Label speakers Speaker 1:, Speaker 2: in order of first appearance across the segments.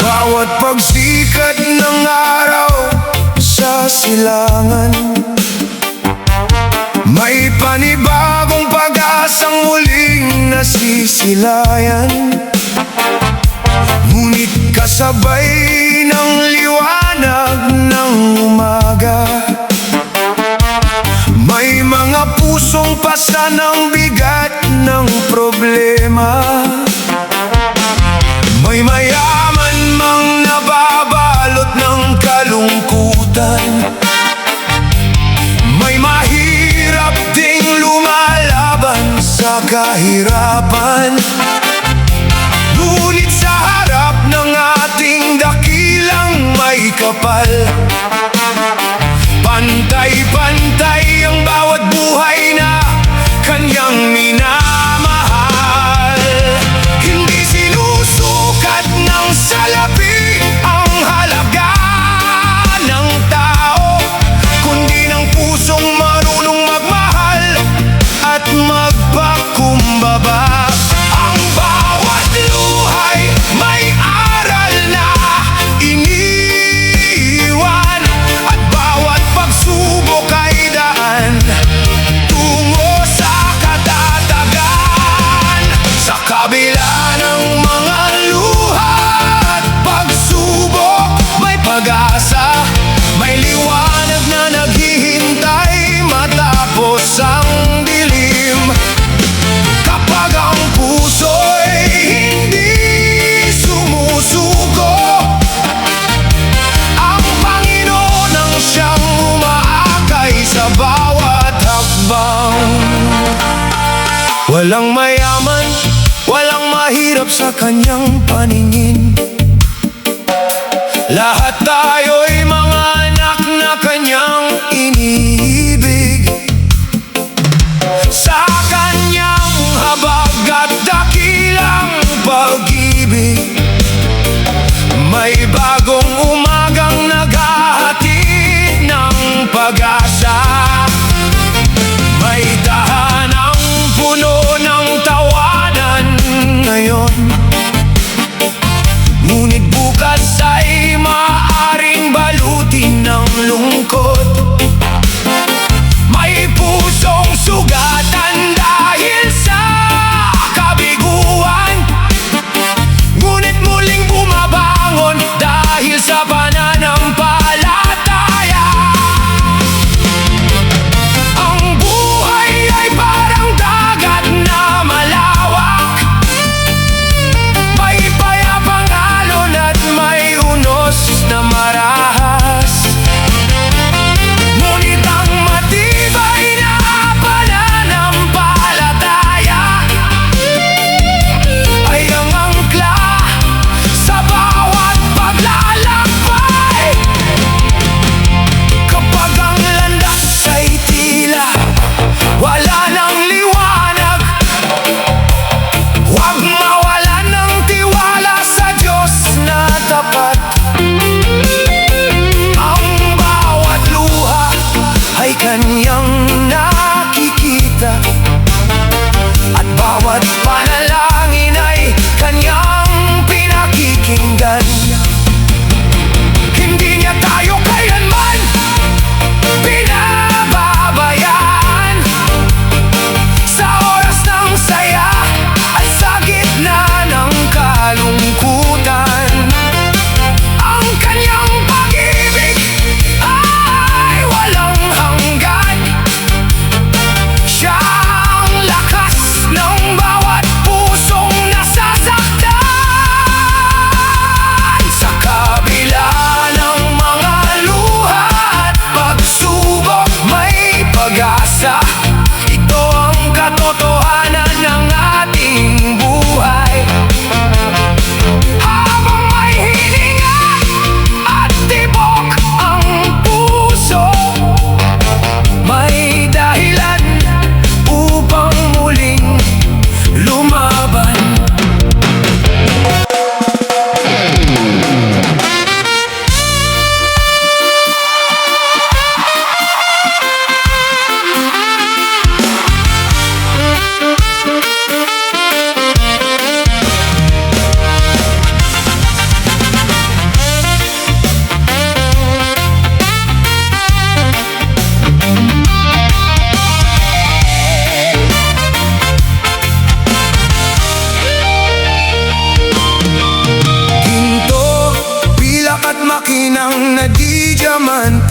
Speaker 1: Bawat pagsikat ng araw sa silangan, may panibagong pag-asang muling nasisilayan. Ngunit kasabay ng liwanag ng umaga, may mga pusong pasta ng bigat ng problema. May mayaman mang nababalot ng kalungkutan, may mahirap ding lumalaban sa kahirapan. Ngunit sa harap ng ating dakilang may kapal, pantay-pantay ang bawat buhay na kanyang minamahal. Hindi sinusukat ng salapi ang halaga ng tao, kundi ng pusong marunong magmahal at magpakumbaba. Ang bawat luhay may aral na iniiwan, at bawat pagsubok ay daan tungo sa katatagan. Sa kabila ng mga luha at pagsubok, may pag-asa, may liwanag na naghihintay matapos ang dilim. Kapag ang puso'y hindi sumusuko, ang Panginoon ang siyang umaakay sa bawat hakbang. Walang mayaman, walang mahirap sa kanyang paningin. Lahat tayo'y mga anak na kanyang iniibig. Sa kanyang habag at dakilang pag-ibig, may bagong umagang naghahatid ng pag-asa. May tahanang puno ng tawanan ngayon, ngunit bukas ay maaaring balutin ng lungkot. May pusong sugatan dahil sa kabiguan, ngunit muling bumabangon dahil sa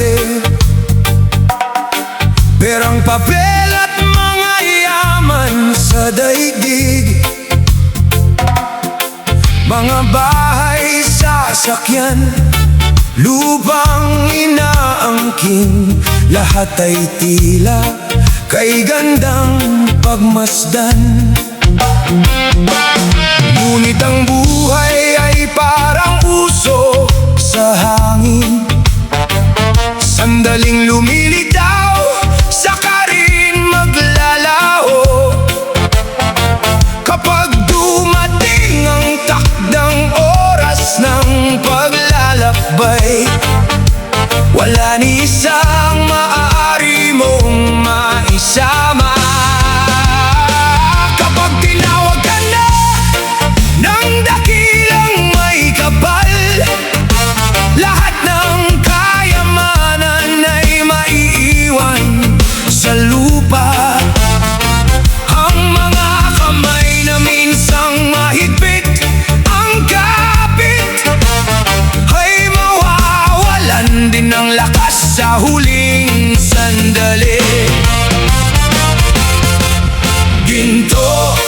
Speaker 1: diamante, perang, papel at mga yaman sa daigdig. Mga bahay, sasakyan, lupang inaangking, lahat ay tila kay gandang pagmasdan. Ngunit ang buhay ay parang uso sa hangin, sandaling lumilitaw, saka rin maglalaho. Kapag dumating ang takdang oras ng paglalakbay, wala ni isang maaari mong maisama. Kapag tinawag ka na ng dakilang may kapal, lahat ng kayamanan ay maiiwan sa lupa. Ang mga kamay na minsang mahigpit ang kapit ay mawawalan din ng lakas sa huling sandali. Ginto,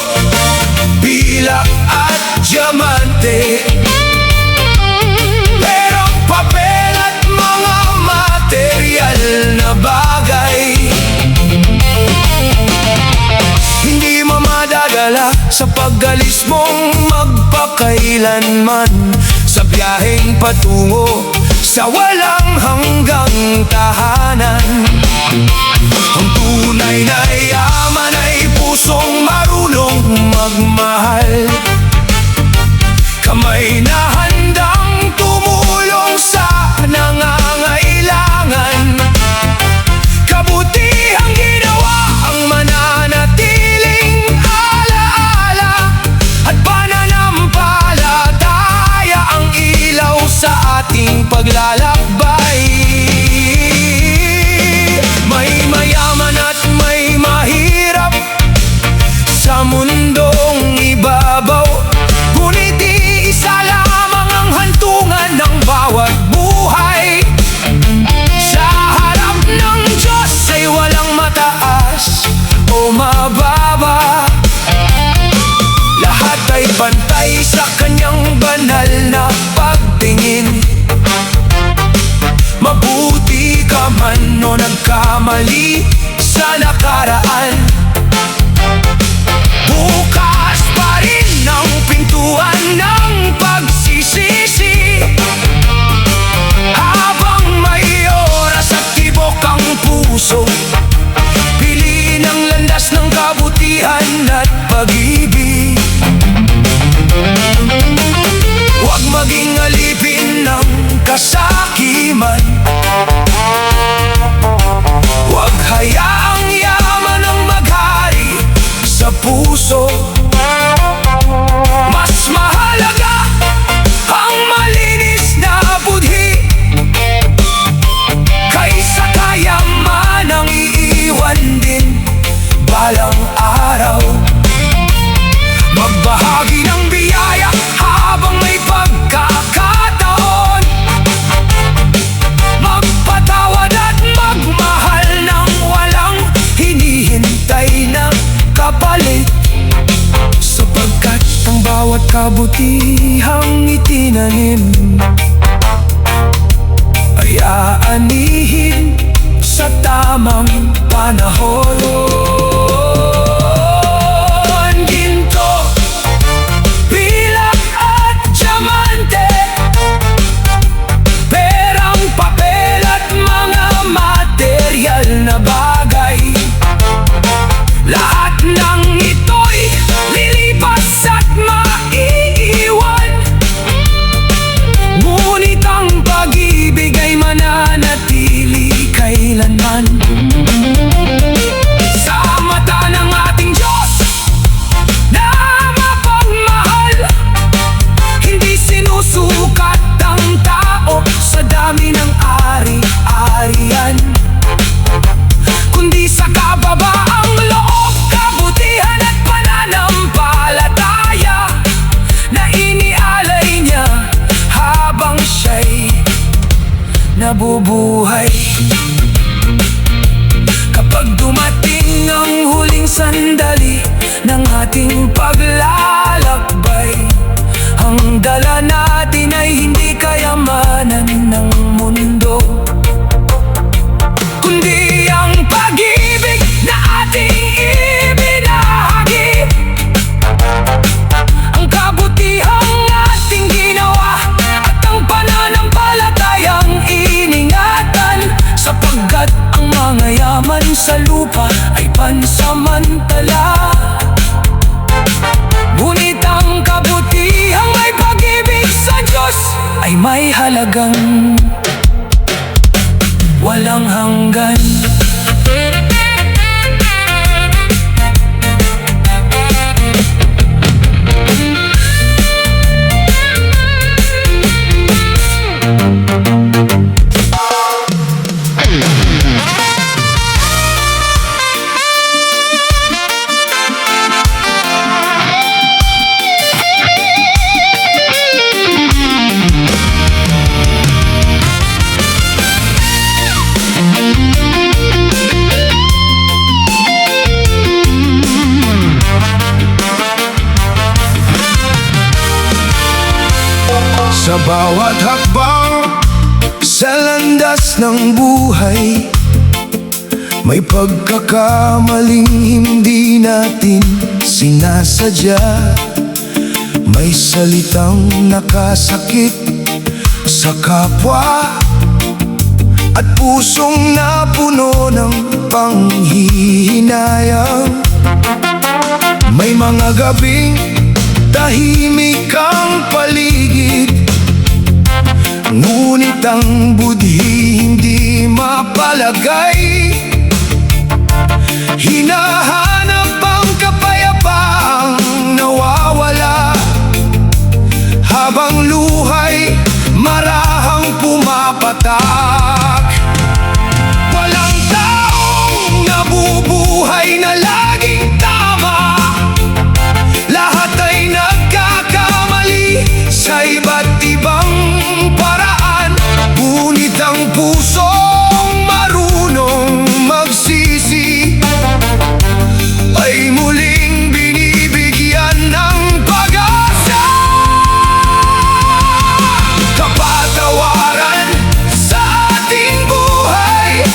Speaker 1: pilak at diamante, perang, papel at mga material na bagay, hindi mamadadala sa pag-alis mong magpakailanman, sa biyaheng patungo sa walang hanggang tahanan. Ang tunay na yaman ay pusong marunong magmahal, kamay na handang tumulong sa nangangailangan. Kabutihang ginawa ang mananatiling alaala, at pananampalataya ang ilaw sa ating paglalakbay. May mayaman at may mahirap sa mundong ibabaw, ngunit iisa lamang ang hantungan ng bawat buhay. Sa harap ng Diyos ay walang mataas o mababa, lahat ay pantay sa kanyang banal na pagtingin. Mabuti ka man o nagkamali sa nakaraan, bukas pa rin ang pintuan ng pagsisisi. Habang may oras at tibok ang puso, piliin ang landas ng kabutihan at pag-ibig. Huwag maging alipin ng kasakiman, huwag hayaang yaman ang maghari sa puso. Mas mahalaga ang malinis na budhi kaysa kayamanang iiwan din balang araw. Magbahagi ng biyaya habang may pagkakataon, magpatawad at magmahal ng walang hinihintay na kapalit, sapagkat ang bawat kabutihang itinanim ay aanihin sa tamang panahon. Ginto, pilak at diamante, perang, papel at mga material na bagay, lahat ng ito'y lilipas at maiiwan. Ngunit ang pag-ibig ay mananatili kailanman. Sa mata ng ating Diyos na mapagmahal, hindi sinusukat ang tao sa dami ng ari-arian, kundi sa kababaang loob, kabutihan at pananampalataya na inialay niya habang siya'y nabubuhay. dala natin ay hindi kayamanan ng mundo, kundi ang pag-ibig na ating ibinahagi, ang kabutihang ating ginawa, at ang pananampalatayang iningatan, sapagkat ang mga yaman sa lupa ay pansamantala. Ngunit ang kabutihang may pag-ibig sa Diyos ay may halagang walang hanggan.
Speaker 2: Sa bawat hakbang sa landas ng buhay, may pagkakamaling hindi natin sinasadya. May salitang nakasakit sa kapwa at pusong napuno ng panghihinayang. May mga gabing tahimik ang paligid, ngunit ang budhi hindi mapalagay. Hinahanap ang kapayapaang nawawala, habang luhay marahang pumapatak. Walang taong nabubuhay na laging tama, lahat ay nagkakamali sa iba't ibang paraan. Ngunit ang pusong marunong magsisi ay muling binibigyan ng pag-asa. Kapatawaran sa ating buhay,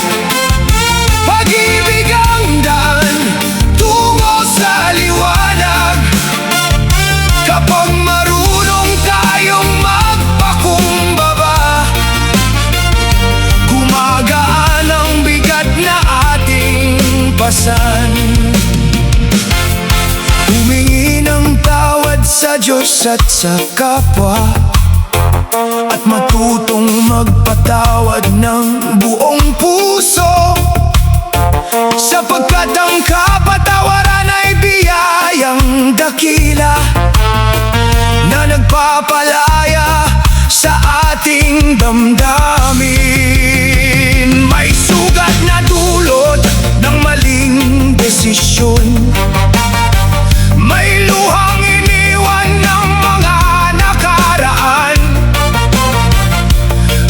Speaker 2: pag-ibig ang daan tungo sa liwanag. Kapag marunong tayong magpakumbaba, gumagaan ang bigat na ating pasan. Humingi ng tawad sa Diyos at sa kapwa, at matutong magpatawad ng buong puso, sapagkat ang kapatawaran ay biyayang dakila na nagpapalaya sa ating damdamin. May sugat na dulot ng maling desisyon, may luhang iniwan ng mga nakaraan.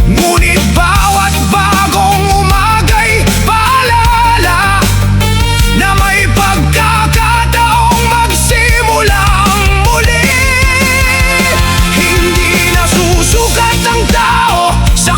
Speaker 2: Ngunit bawat bagong umaga'y paalala na may pagkakataong magsimulang muli. Hindi nasusukat ang tao sa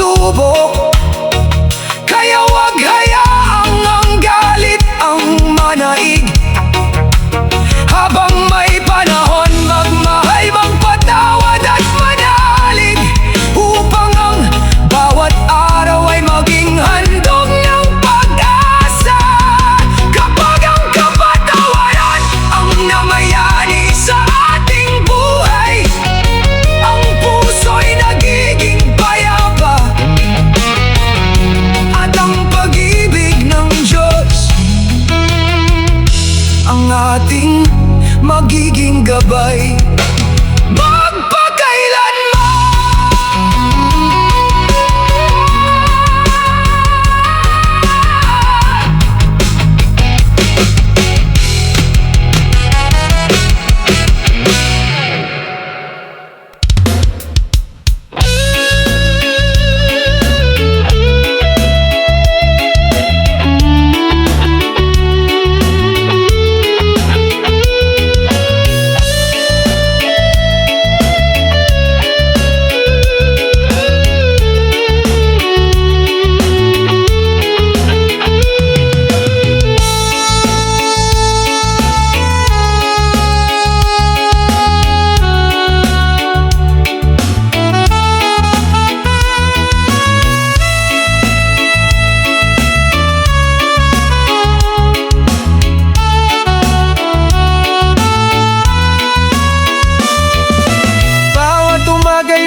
Speaker 2: pagsubok. Kaya wag hayaang ang galit ang manaig. Habang may panahon, magmahal, magpatawad at manalig, upang ang bawat araw ay maging handog ng pag-asa. Kapag ang kapatawaran ang namayani sa ating buhay, ang puso'y nagiging payapa, at ang pag-ibig ng Diyos ang ating magiging gabay magpakailanman.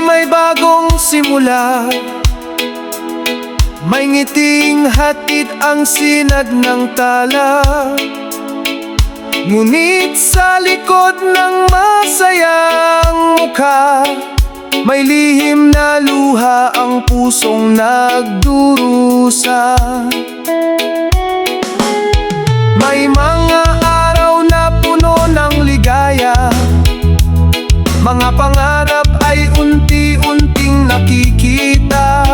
Speaker 2: May bagong simula, may ngiting hatid ang sinag ng tala. Ngunit sa likod ng masayang mukha, may lihim na luha ang pusong nagdurusa. May mga araw na puno ng ligaya, mga pangarap ay unti-unting nakikita.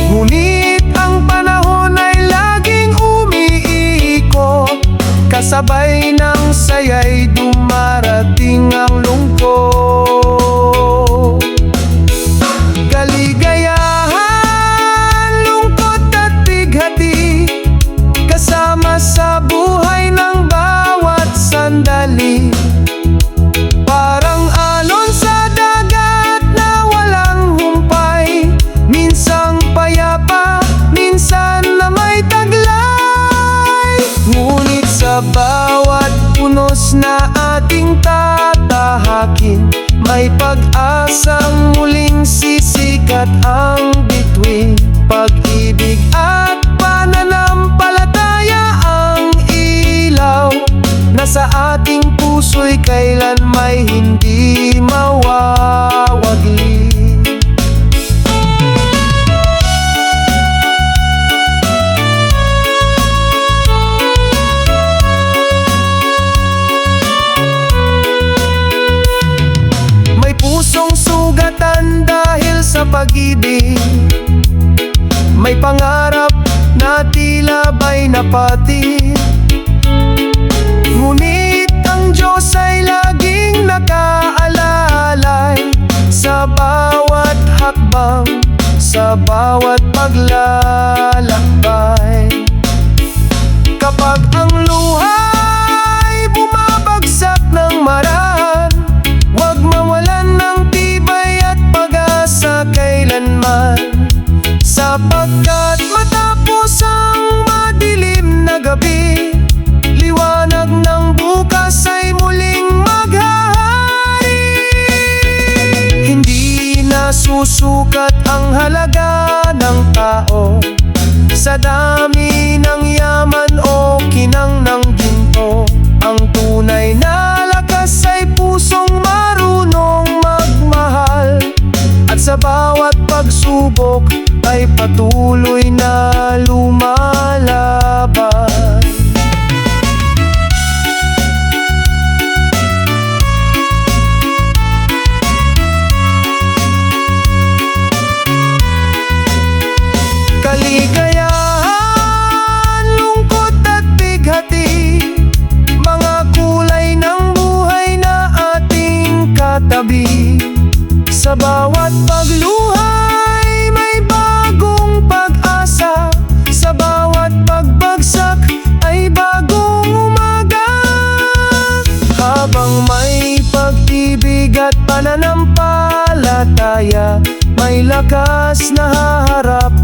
Speaker 2: Ngunit ang panahon ay laging umiikot, kasabay ng saya'y dumarating ang lungkot. Kaligayahan, lungkot at bighati, kasama sa buhay ng bawat sandali. Parang alon sa dagat na walang humpay, minsang payapa, minsan na may taglay. Ngunit sa bawat punos na ating tatahakin, may pag-asang muling sisikat ang bituin. Pag-ibig at pananampalataya ang ilaw na sa ating puso'y kailan may hindi mawawagli. May pusong sugatan dahil sa pag-ibig, may pangarap na tila ba'y napatid. Ngunit ang Diyos ay laging nakaalalay sa bawat hakbang, sa bawat paglalakbay. Kapag ang luha'y bumabagsak ng marahan, huwag mawalan ng tibay at pag-asa kailanman, sapagkat matapos ang madilim na gabi, liwanag ng bukas ay muling maghahari. Hindi na susukat ang halaga ng tao sa dami ng yaman o kinang ng ginto. Ang tunay na lakas ay pusong marunong magmahal, at sa bawat pagsubok ay patuloy na lumalaban. Kaligayahan, lakas na haharap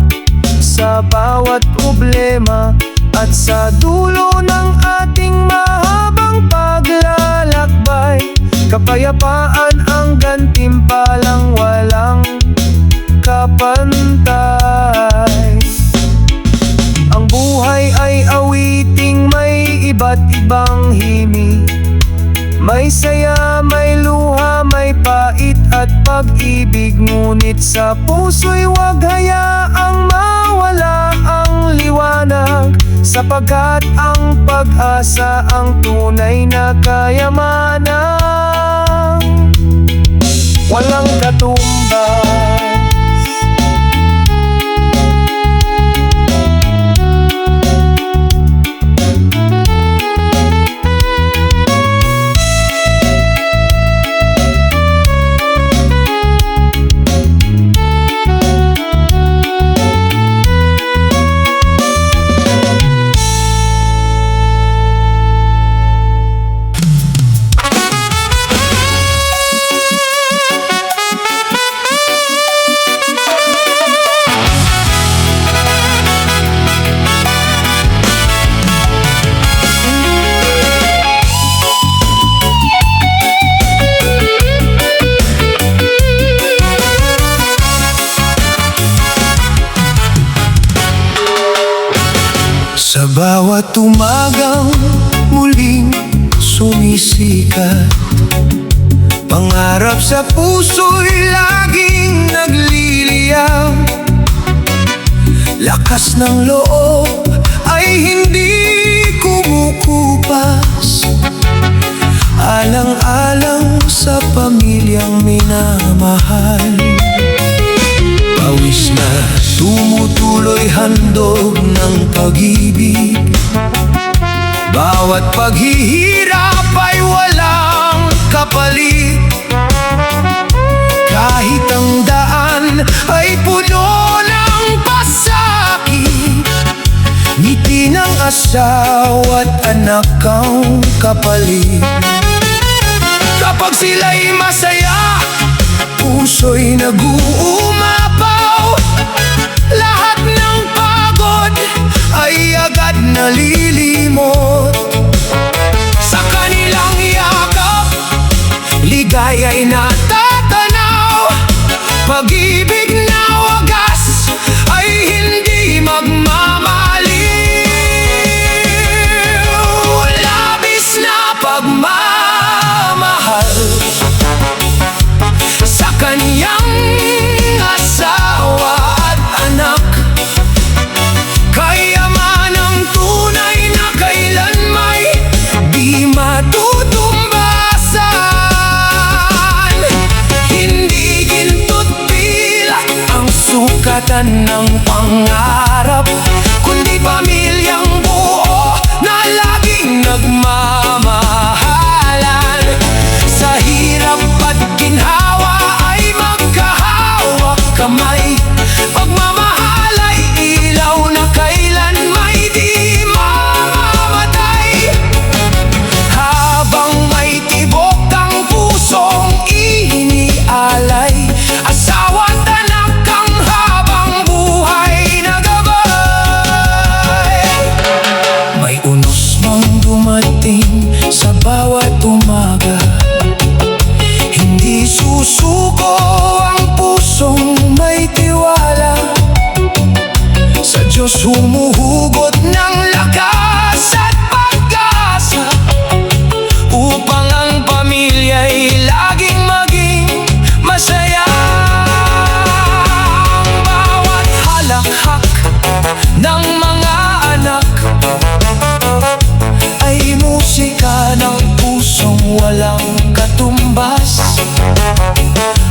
Speaker 2: sa bawat problema. At sa dulo ng ating mahabang paglalakbay, kapayapaan ang gantimpalang walang kapantay. Ang buhay ay awiting may iba't ibang himig. May saya, may luha, may pait at pag-ibig. Ngunit sa puso'y huwag hayaang mawala ang liwanag, sapagkat ang pag-asa ang tunay na kayamanan, walang katumbas. Sa bawat umagang muling sumisikat, pangarap sa puso'y laging nagliliyab. Lakas ng loob ay hindi kumukupas, alang-alang sa pamilyang minamahal. Pawis na tumutuloy, handog ng pag-ibig. Bawat paghihirap ay walang kapalit. Kahit ang daan ay puno ng pasakit, ngiti ng asawa't anak ang kapalit. Kapag sila'y masaya, puso'y nag-uumapaw. Lahat ng pagod ay agad nalilimot. Sa kanilang yakap, ligaya'y natatanaw. Pag-ibig na wagas ay hindi magmamaliw. Labis na pagmamahal sa kaniyang asawa at anak. Kayamanang tunay na kailan may di matutumbasan. Hindi ginto't bilang ang sukatan ng pangarap, kundi pamilyang buo na laging nagmamahalan. Sa hirap at ginhawa ay magkahawak kamay. Pagmamahal ay ilaw na kailan may di mamamatay. Habang may tibok ang pusong inialay, asawa't anak ang habang buhay na gabay. May unos mang dumating sa bawat umaga, hindi susuko ang pusong may tiwala. Sa Diyos humuhugot ng lakas at pag-asa, upang ang pamilya'y laging maging masaya. Ang bawat halakhak ng mga anak ay musika ng pusong walang katumbas.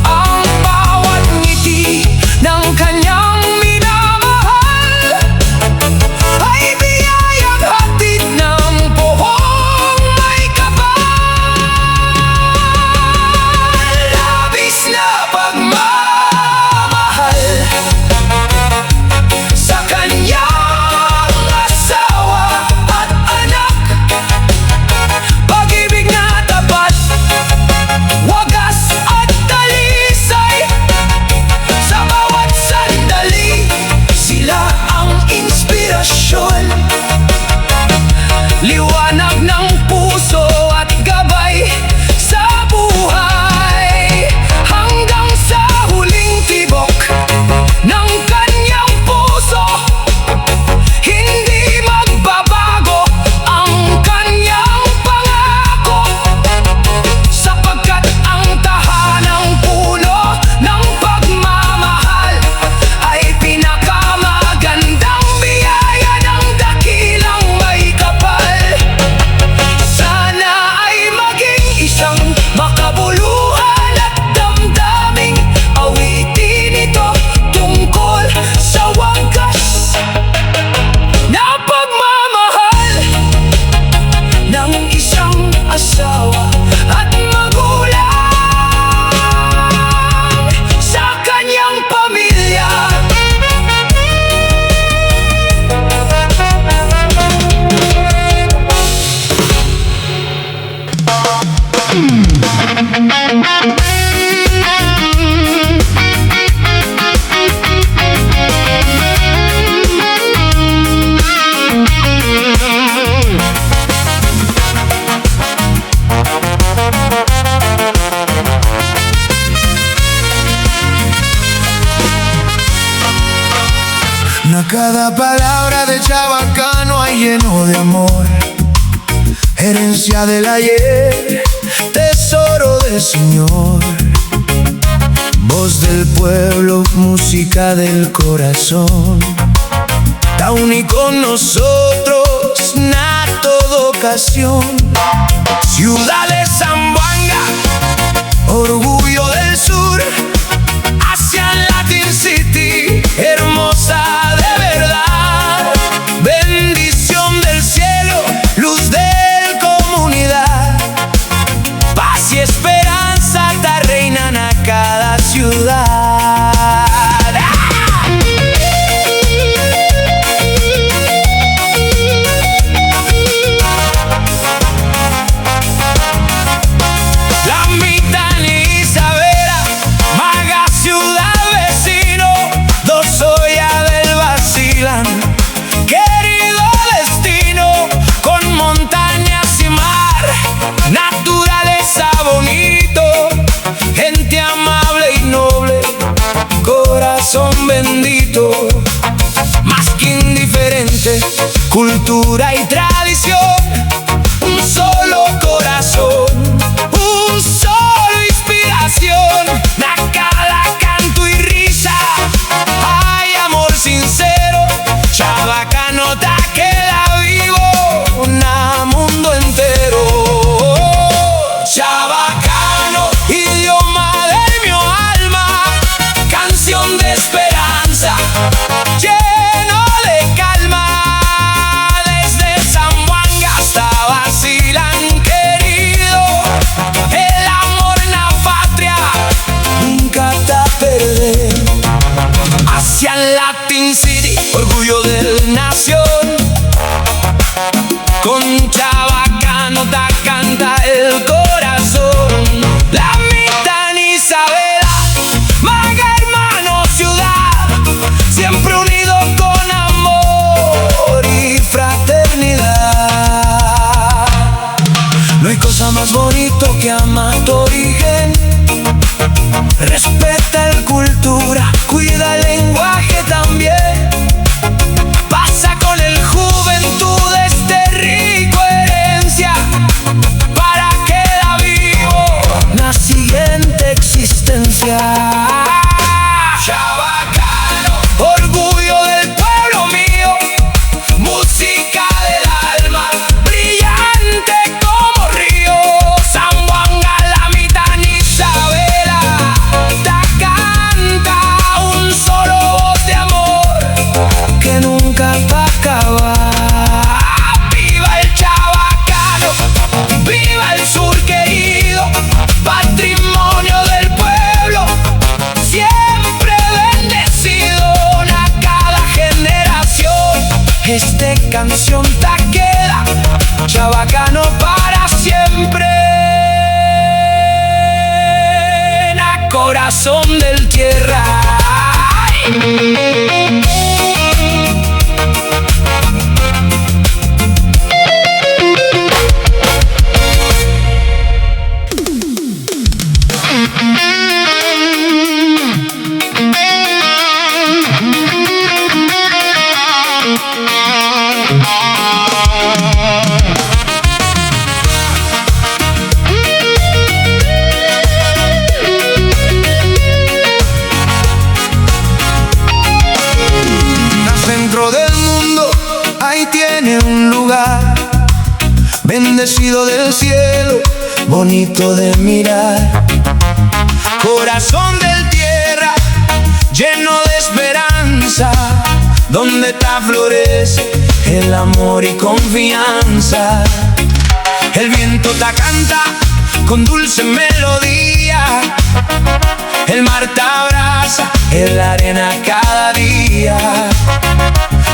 Speaker 2: Ang bawat ngiti ng kanyang minamahal ay biyayang hatid ng buhong may kapal. Labis na pagmamahal sa kanyang asawa at anak. Pag-ibig na tapat
Speaker 1: Cada palabra de Chabacano hay lleno de amor, herencia del ayer, tesoro del Señor. Voz del pueblo, música del corazón. Tauni con nosotros, na toda ocasión. Ciudad de Zamboanga, orgullo del sur. Hacia Latin City, hermosa de verdad. Bendición del cielo, luz de comunidad. Paz y esperanza te reinan a cada ciudad. La Mitad Isabela, Maga, ciudad vecino, dos ollas del Basilan. Querido destino, con montañas y mar, naturaleza bonito, gente amable y noble, corazón bendito. Más que indiferente, cultura y tradición, un solo corazón, un solo inspiración. Na cada canto y risa hay amor sincero. Chabacano te queda vivo, na mundo entero. Chabacano, idioma de mi alma, canción de esperanza, lleno de calma. Desde Zamboanga hasta Basilan, querido, el amor en la patria nunca te perder. Hacia Latin City, orgullo de nación. Con Chabacano te canta el corazón. La Mitad Isabela, Maga, hermano, ciudad, siempre unido con amor y fraternidad. No hay cosa más bonito que amar tu origen. Respeta la cultura, cuida el lenguaje también. Pasa con el juventud este rico herencia, para que la vivo la siguiente existencia. Chabacano, orgullo del pueblo mío, música del alma, brillante como río. Zamboanga, la Mitad Isabela, te canta un solo voz de amor que nunca va a acabar. Viva el Chabacano, viva el sur querido, patrimonio del pueblo, siempre bendecido a cada generación. Esta canción te queda, Chabacano, para siempre, na corazón del tierra. Centro del mundo, ahí tiene un lugar, bendecido del cielo, bonito de mirar. Corazón del tierra, lleno de esperanza, donde te florece el amor y confianza. El viento te canta con dulce melodía, el mar te abraza en la arena cada día.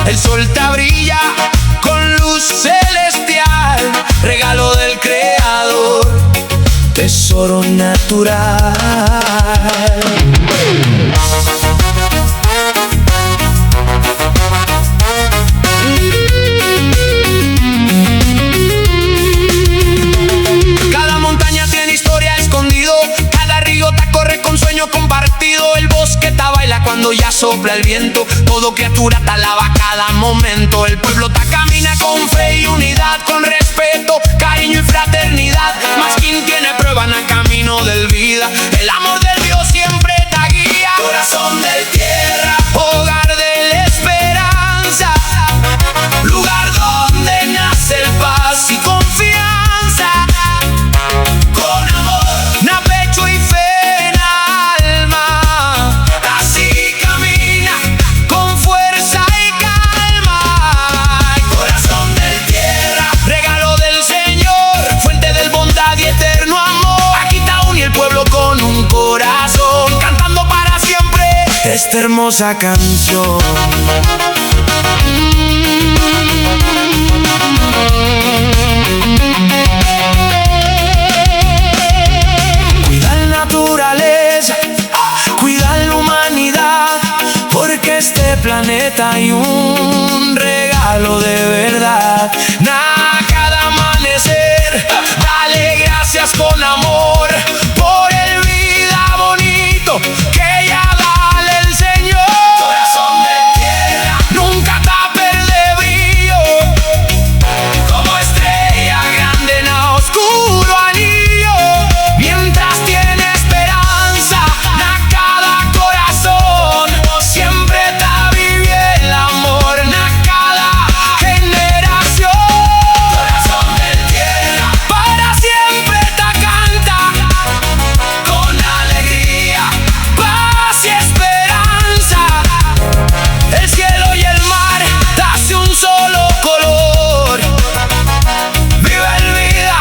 Speaker 1: El sol te brilla con luz celestial, regalo del Creador, tesoro natural. Cada montaña tiene historia escondido, cada río te corre con sueño compartido. El bosque te baila cuando ya sopla el viento. Todo criatura te alaba cada momento. El pueblo te camina con fe y unidad, con respeto, cariño y fraternidad. Más quien tiene prueba en el camino del vida. El amor del Dios siempre te guía. Corazón de tierra, hogar de la esperanza, lugar donde nace el paz y confianza. Con amor, na pecho y fe en alma, así camina con fuerza y calma. Corazón de tierra, regalo del Señor, fuente del bondad y eterno amor. Aquí está unido el pueblo con un corazón, cantando para siempre esta hermosa canción. Cuida la naturaleza, cuida la humanidad, porque este planeta hay un regalo de verdad. Cada amanecer, dale gracias con amor por el vida bonito que ya dale el Señor. Corazón de tierra, nunca tape de brillo, como estrella grande en oscuro anillo. Mientras tiene esperanza, na cada corazón siempre está vive el amor, na cada generación. Corazón de tierra, para siempre te canta con alegría, paz y esperanza. El cielo y el mar hace un solo color. Viva el vida,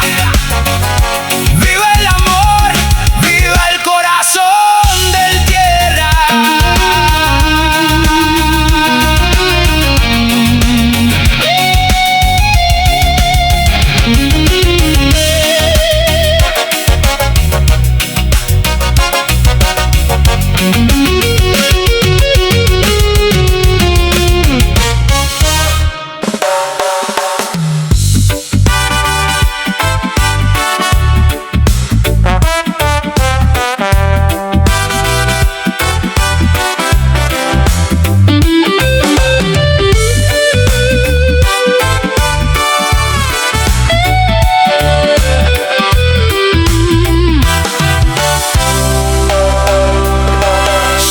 Speaker 1: viva el amor, viva el corazón del tierra.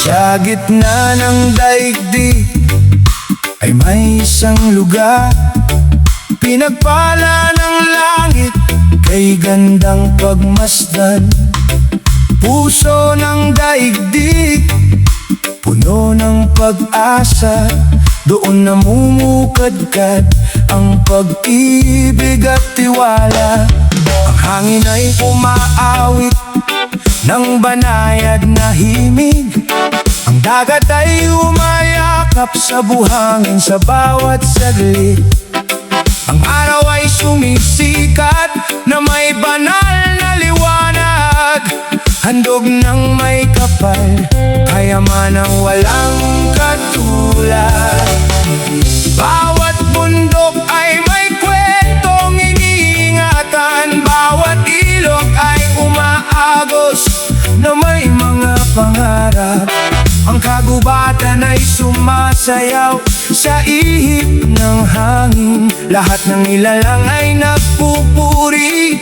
Speaker 2: Sa gitna ng daigdig ay may isang lugar, pinagpala ng langit kay gandang pagmasdan. Puso ng daigdig, puno ng pag-asa, doon namumukadkad ang pag-ibig at tiwala. Ang hangin ay umaawit ng banayad na himig, ang dagat ay umayakap sa buhangin sa bawat saglit. Ang araw ay sumisikat na may banal na liwanag, handog ng may kapal, kayamanang walang katulad. Bawat bundok ay may kwentong iniingatan, bawat ilog ay umaagos na may mga pangarap. Ang kagubatan ay sumasayaw sa ihip ng hangin, lahat ng nilalang ay nagpupuri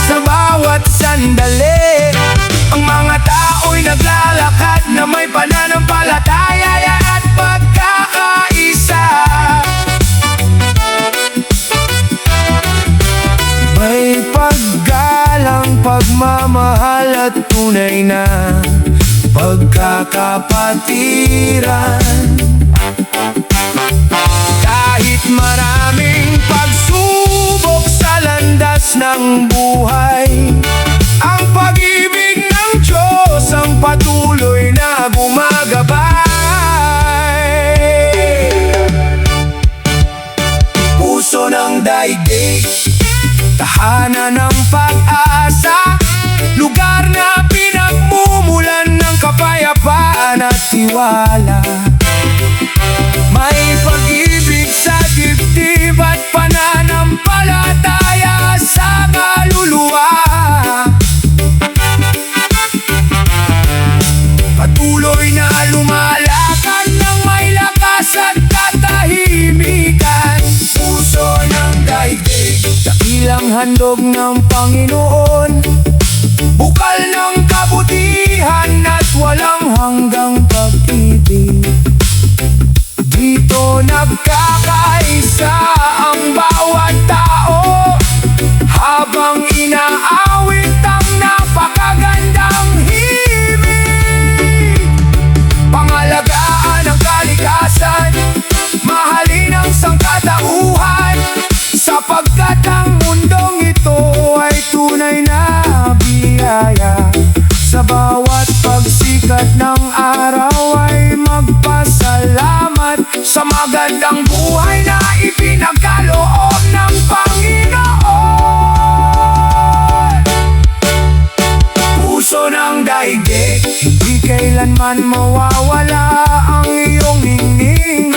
Speaker 2: sa bawat sandali. Ang mga tao'y naglalakad na may pananampalataya at pagkakaisa. May paggalang, pagmamahal at tunay na pagkakapatiran. Kahit maraming pagsubok sa landas ng buhay, ang pag-ibig ng Diyos ang patuloy na gumagabay. Puso ng daigdig, tahanan ng pag-asa, lugar na pinagmumulan ng kapayapaan at tiwala. May pag-ibig sa dibdib at pananampalataya sa kaluluwa. Patuloy na lumalakad handog ng Panginoon, bukal ng kabutihan at walang hanggang pag-ibig. Dito nagkakaisa ang bawat tao, habang inaawit ang napakagandang himig. Pangalagaan ang kalikasan, mahalin ang sangkatauhan, sapagkat ang mundong ito ay tunay na biyaya. Sa bawat pagsikat ng araw ay magpasalamat sa magandang buhay na ipinagkaloob ng Panginoon. Puso ng daigdig, di kailanman mawawala ang iyong ningning.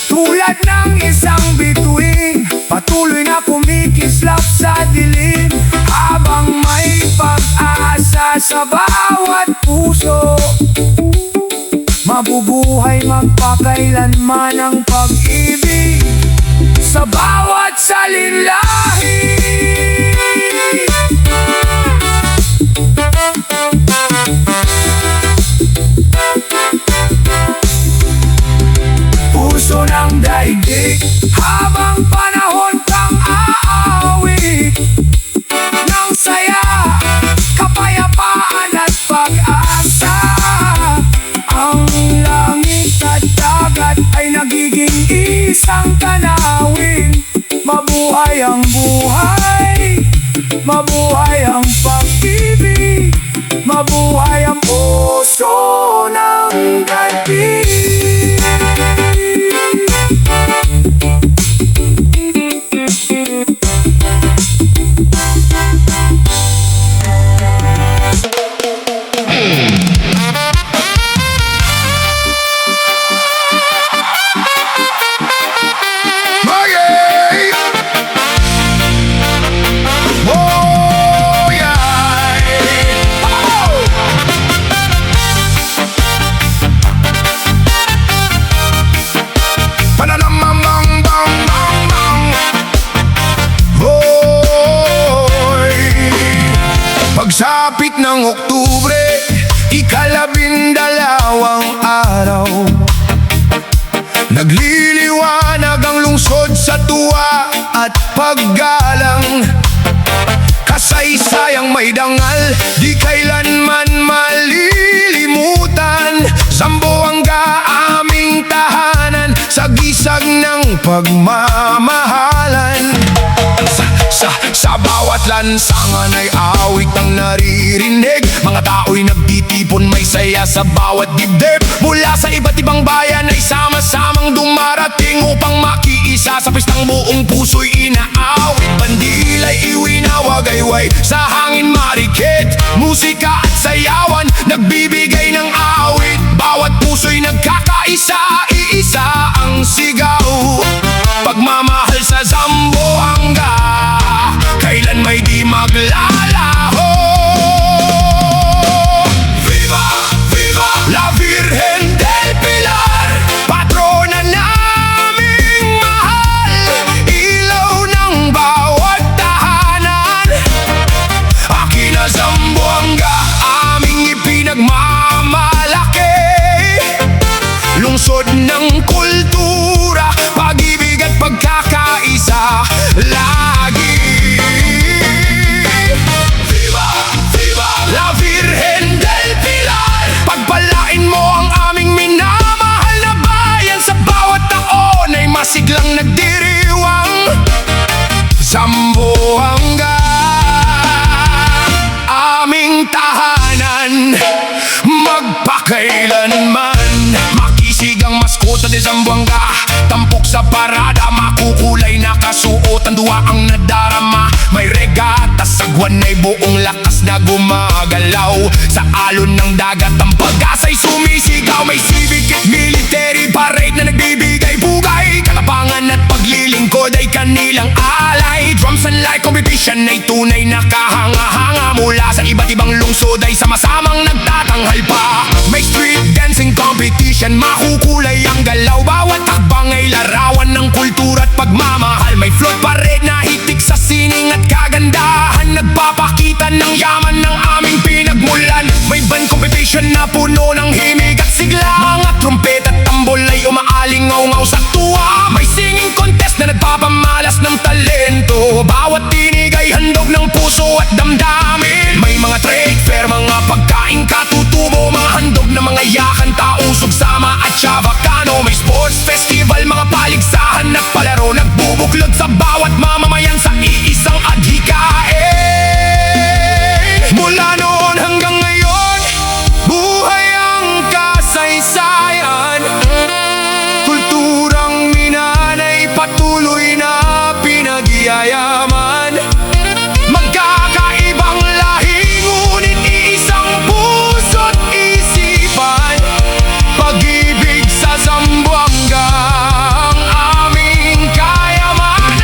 Speaker 2: Tulad ng isang bituin, patuloy na kumikislap sa dilim, habang may pag-asa sa bawat puso. Mabubuhay magpakailanman ang pag-ibig sa bawat salinlahi. Puso ng daigdig, habang panahon kang aawit ng saya, kapayapaan at pag-asa. Ang langit at dagat ay nagiging isang tanawin. Mabuhay ang buhay, mabuhay ang pag-ibig, mabuhay ang puso ng daigdig. Pagsapit ng Oktubre, ika-12 araw, nagliliwanag ang lungsod sa tuwa at paggalang. Kasaysayang may dangal, di kailanman malilimutan. Zamboanga aming tahanan, sa gisag ng pagmamahalan. Sa bawat lansangan ay awit ang naririnig. Mga tao'y nagtitipon, may saya sa bawat dibdib. Mula sa iba't ibang bayan ay sama-samang dumarating upang makiisa sa pistang buong puso'y inaawit. Bandilay, iwinawagayway, sa hangin marikit, musika at sayawan, nagbibigay ng awit. Bawat puso'y nagkakaisa, iisa ang sigaw. Pagmamahal sa Zamboanga, kailan may di maglalaho. Viva, viva la Virgen del Pilar, patrona naming mahal, ilaw ng bawat tahanan. Akin na Zamboanga, aming ipinagmamalaki, lungsod ng kultura, pag-ibig at pagkakaisa lagi. Viva, viva la Virgen del Pilar, pagpalain mo ang aming minamahal na bayan. Sa bawat taon ay masiglang nagdiriwang. Zamboanga, aming tahanan, magpakailanman. Makisig ang maskota de Zamboanga, tampok sa parada, makukulay na kasuot, ang duwa ang nadarama. May regata, sagwan ay buong lakas na gumagalaw. Sa alon ng dagat ang pag-asa'y sumisigaw. May civic at military parade na nagbibigay bugay. Katapangan at paglilingkod ay kanilang alay. Drums and light competition ay tunay na kahanga-hanga. Mula sa iba't ibang lungsod ay sama-samang nagtatanghal pa. May street dancing competition, makukulay ang galaw. Bawat hakbang ay larawan ng kultura at pagmamahal. May float parade na hitik sa sining at kaganda.
Speaker 1: ng yaman ng aming pinagmulan. May band competition na puno ng himig at sigla. Mga trumpet at tambol ay umaalingaw-ngaw sa tuwa. May singing contest na nagpapamalas ng talento. Bawat tinig ay handog ng puso at damdamin. May mga trade fair, mga pagkain katutubo, mga handog na mga yakan, tausog, sama at chavacano. May sports festival, mga paligsahan at palaro, nagbubuklod sa bawat mamamayan sa iisang adhikain. Mula noon hanggang ngayon, buhay ang kasaysayan. Kulturang minanay patuloy na pinagyayaman. Magkakaibang lahi, ngunit iisang puso't isipan. Pag-ibig sa Zamboanga ang aming kayamanan.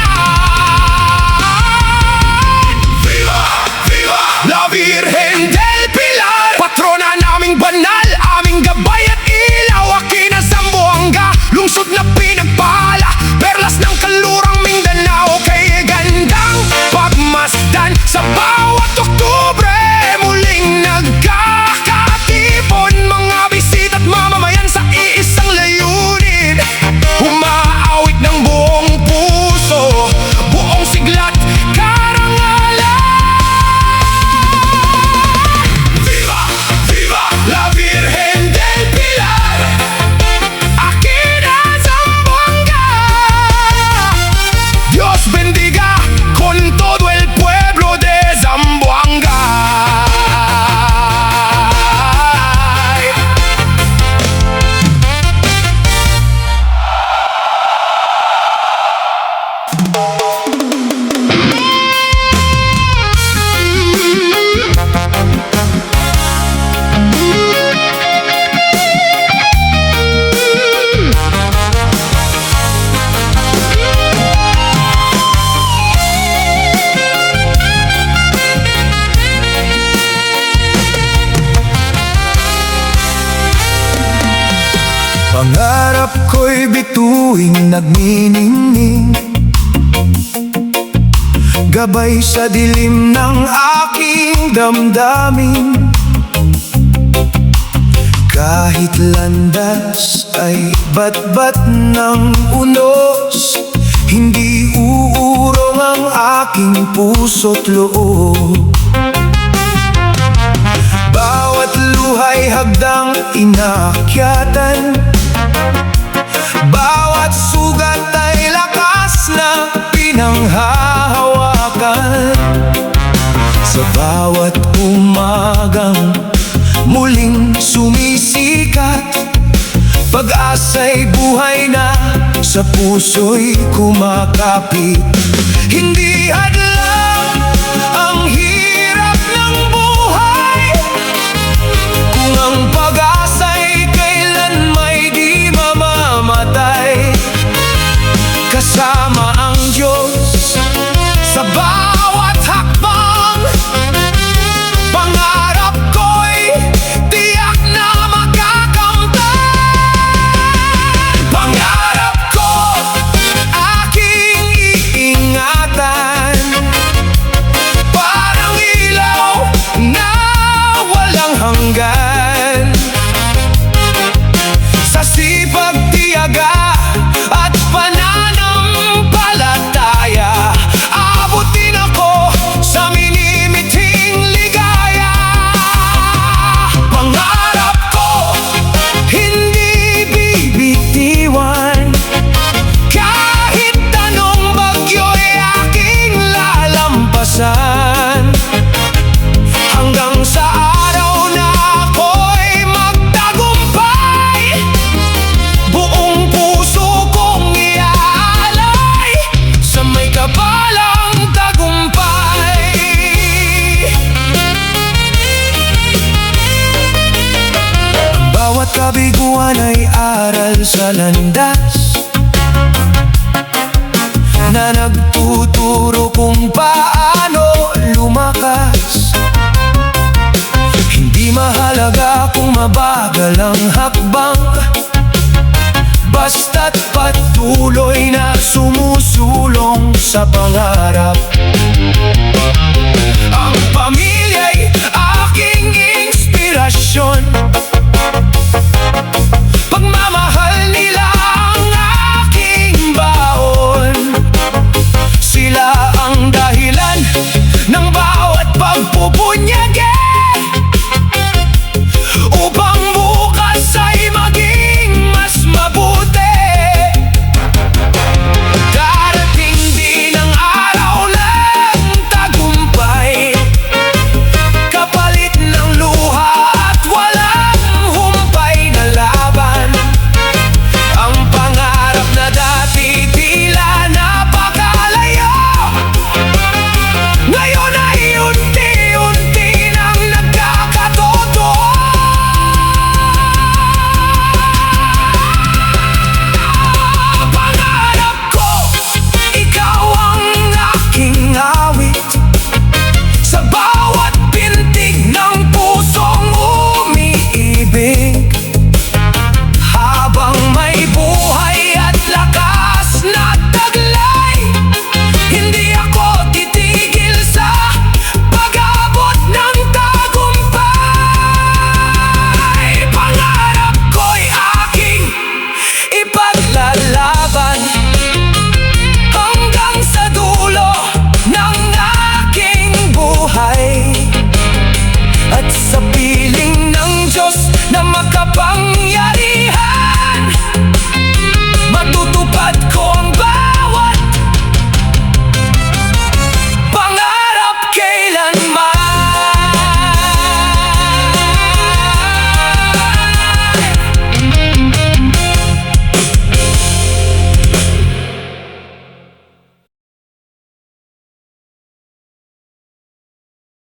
Speaker 1: Viva! Viva! La Virgen del Pilar, patrona naming banal, aming gabay at ilaw. Akin ang Zamboanga, lungsod na pinagpala, perlas ng kalurang Mindanao. Kay gandang pagmasdan sa bawat Oktubre, muling nagkakatipon mga bisita't mamamayan sa iisang layunin. Umaawit ng buong puso, buong sigla't karangalan. Viva! Viva! La Virgen del Pilar, akin ang Zamboanga. Dios bendiga con todo el pueblo de Zamboanga.
Speaker 2: Pangarap ko'y bituing nagniningning, gabay sa dilim ng aking damdamin. Kahit landas ay batbat ng unos, hindi uurong ang aking puso't loob. Bawat luhay hagdang inaakyatan, bawat sugat ay lakas na pinanghahawakan. Sa bawat umagang muling sumisikat, pag-asa'y buhay na sa puso'y kumakapit. Hindi hadlang ang hirap ng buhay, kung ang pag-asa'y kailan may di mamamatay. Kasama ang Diyos sa bawat hakbang, pangarap ko'y tiyak na makakamtan. Pangarap ko aking iingatan, parang ilaw na walang hanggan. Sa sipag, tiyaga at pananampalataya, abutin ako sa minimithing ligaya. Pangarap ko hindi bibitiwan, kahit anong bagyo'y aking lalampasan. Hanggang sa araw na ako'y magtagumpay, buong puso kong iaalay sa may kapalang tagumpay. Bawat kabiguan ay aral sa landas na nagtuturo kung paano lumakas. Hindi mahalaga kung mabagal ang hakbang, basta't patuloy na sumusulong sa pangarap. Ang pamilya